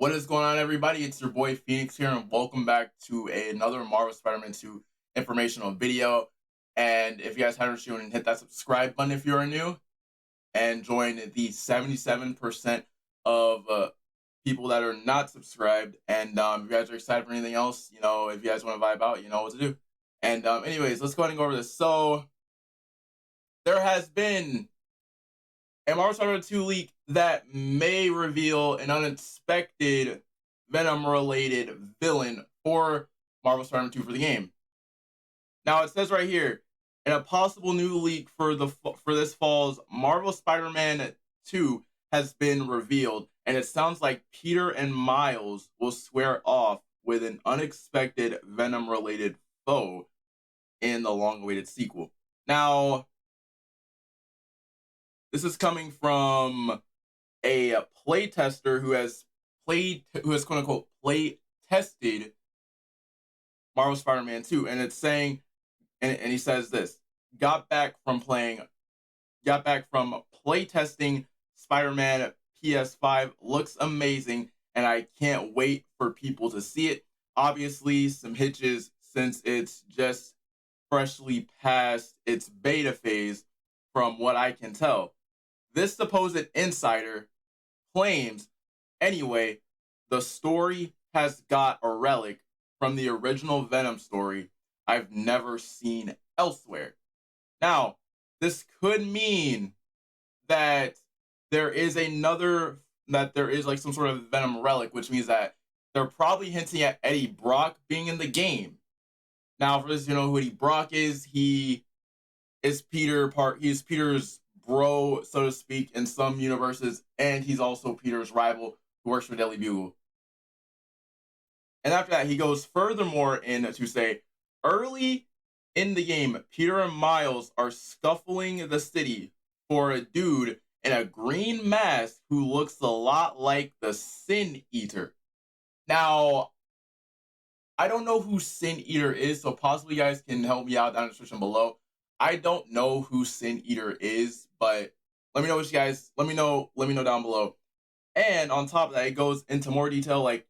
What is going on, everybody? It's your boy Phoenix here, and welcome back to another Marvel Spider-Man 2 informational video. And if you guys haven't seen, hit that subscribe button if you're new, and join the 77% of people that are not subscribed. And if you guys are excited for anything else, if you guys want to vibe out, you know what to do. And anyways, let's go ahead and go over this. So there has been a Marvel Spider-Man 2 leak that may reveal an unexpected Venom-related villain for Marvel Spider-Man 2 for the game. Now it says right here, in a possible new leak for this fall's Marvel Spider-Man 2 has been revealed, and it sounds like Peter and Miles will square off with an unexpected Venom-related foe in the long-awaited sequel. Now, this is coming from a playtester who has quote unquote play tested Marvel Spider-Man 2, and it's saying, and he says this: got back from play testing Spider-Man PS5, looks amazing, and I can't wait for people to see it. Obviously, some hitches since it's just freshly past its beta phase, from what I can tell. This supposed insider claims, anyway, the story has got a relic from the original Venom story I've never seen elsewhere. Now, this could mean that there is like some sort of Venom relic, which means that they're probably hinting at Eddie Brock being in the game. Now, for those who know who Eddie Brock is, he is Peter's bro, so to speak, in some universes, and he's also Peter's rival who works for Daily Bugle. And after that, he goes furthermore in to say, early in the game, Peter and Miles are scuffling the city for a dude in a green mask who looks a lot like the Sin Eater. Now, I don't know who Sin Eater is, so possibly you guys can help me out down in the description below. I don't know who Sin Eater is, but let me know what you guys, let me know down below. And on top of that, it goes into more detail. Like,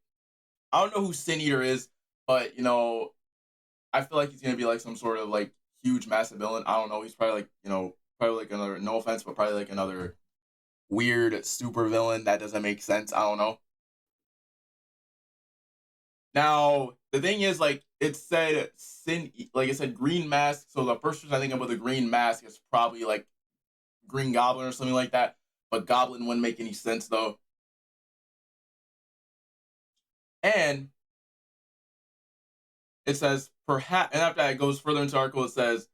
I don't know who Sin Eater is, but I feel like he's gonna be like some sort of like huge massive villain. I don't know. He's probably like, probably like another, no offense, but probably like another weird super villain that doesn't make sense. I don't know. Now, the thing is, like, it said green mask, so the first person I think of with a green mask is probably like Green Goblin or something like that, but Goblin wouldn't make any sense though. And it says, perhaps, and after that it goes further into the article, it says,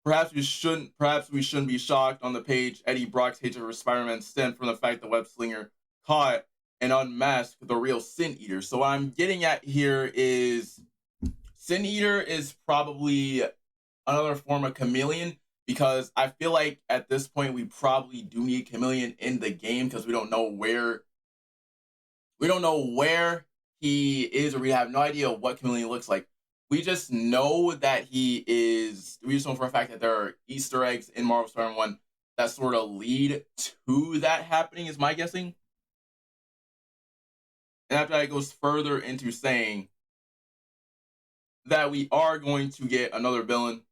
perhaps we shouldn't be shocked on the page. Eddie Brock's hatred for Spider-Man stemmed from the fact the web slinger caught and unmasked the real Sin Eater. So what I'm getting at here is Sin Eater is probably another form of Chameleon, because I feel like at this point we probably do need Chameleon in the game, because we don't know where he is, or we have no idea what Chameleon looks like. We just know that we just know for a fact that there are Easter eggs in Marvel Spider-Man 1 that sort of lead to that happening, is my guessing. And after that, it goes further into saying that we are going to get another villain.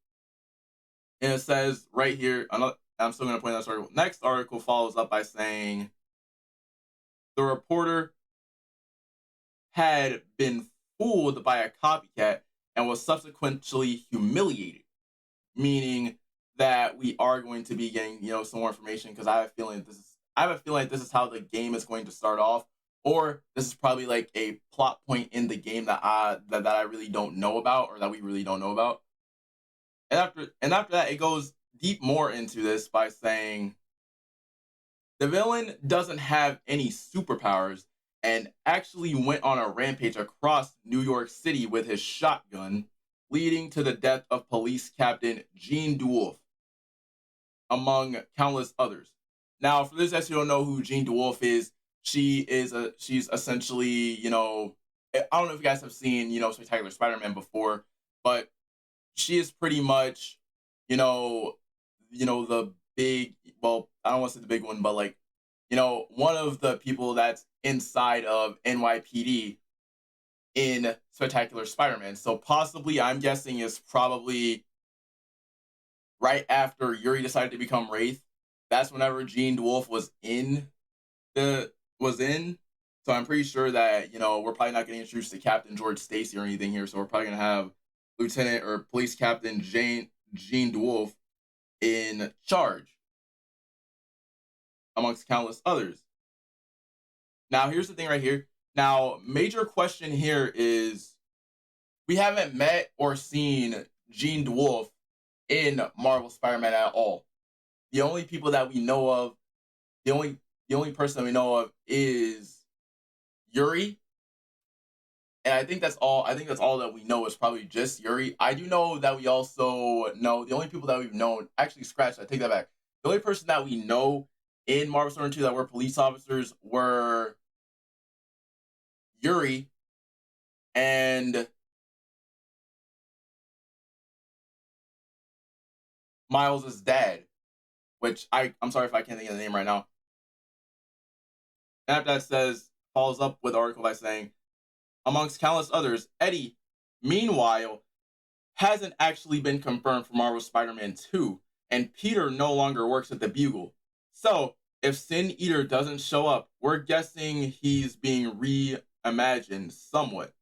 And it says right here, I'm still going to point out this article. Next article follows up by saying the reporter had been fooled by a copycat and was subsequently humiliated, meaning that we are going to be getting, some more information, because I have a feeling this is how the game is going to start off, or this is probably like a plot point in the game that I really don't know about, or that we really don't know about. And after that, it goes deep more into this by saying the villain doesn't have any superpowers and actually went on a rampage across New York City with his shotgun, leading to the death of police captain Jean DeWolff, among countless others. Now, for those who don't know who Jean DeWolff is, she's essentially, I don't know if you guys have seen, Spectacular Spider-Man before, but she is pretty much, the big, well, I don't want to say the big one, but like, one of the people that's inside of NYPD in Spectacular Spider-Man. So possibly, I'm guessing, is probably right after Yuri decided to become Wraith. That's whenever Jean DeWolf was in. So I'm pretty sure that, we're probably not getting introduced to Captain George Stacy or anything here. So we're probably gonna have Lieutenant or Police Captain Jean DeWolf in charge, amongst countless others. Now, here's the thing right here. Now, major question here is we haven't met or seen Jean DeWolf in Marvel Spider-Man at all. The only people that we know of, the only person that we know of is Yuri. And I think that's all that we know is probably just Yuri. I do know that we also know the only people that we've known, actually scratch, I take that back. The only person that we know in Marvel Spider-Man 2 that were police officers were Yuri and Miles' dad, which I'm sorry if I can't think of the name right now. And after that follows up with the article by saying, amongst countless others, Eddie, meanwhile, hasn't actually been confirmed for Marvel Spider-Man 2, and Peter no longer works at the Bugle. So, if Sin Eater doesn't show up, we're guessing he's being reimagined somewhat.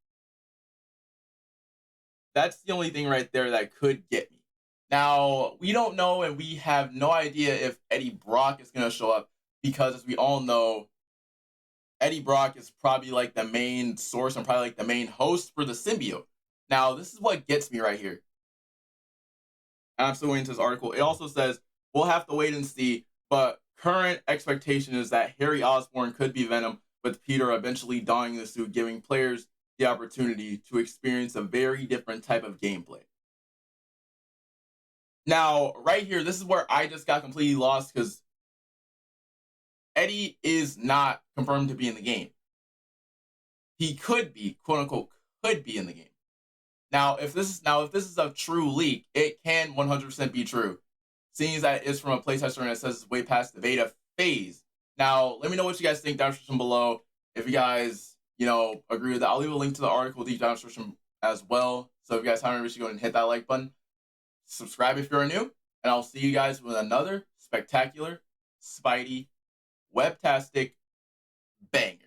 That's the only thing right there that could get me. Now, we don't know and we have no idea if Eddie Brock is going to show up because, as we all know, Eddie Brock is probably like the main source and probably like the main host for the symbiote. Now, this is what gets me right here. I'm still waiting to this article. It also says, we'll have to wait and see, but current expectation is that Harry Osborn could be Venom, with Peter eventually donning the suit, giving players the opportunity to experience a very different type of gameplay. Now, right here, this is where I just got completely lost because Eddie is not confirmed to be in the game. He could be, quote unquote, could be in the game. Now, if this is a true leak, it can 100% be true, seeing that it's from a playtester and it says it's way past the beta phase. Now, let me know what you guys think down in the description below. If you guys, agree with that, I'll leave a link to the article deep down in the description as well. So if you guys haven't already, go ahead and hit that like button. Subscribe if you're new, and I'll see you guys with another spectacular Spidey webtastic banger.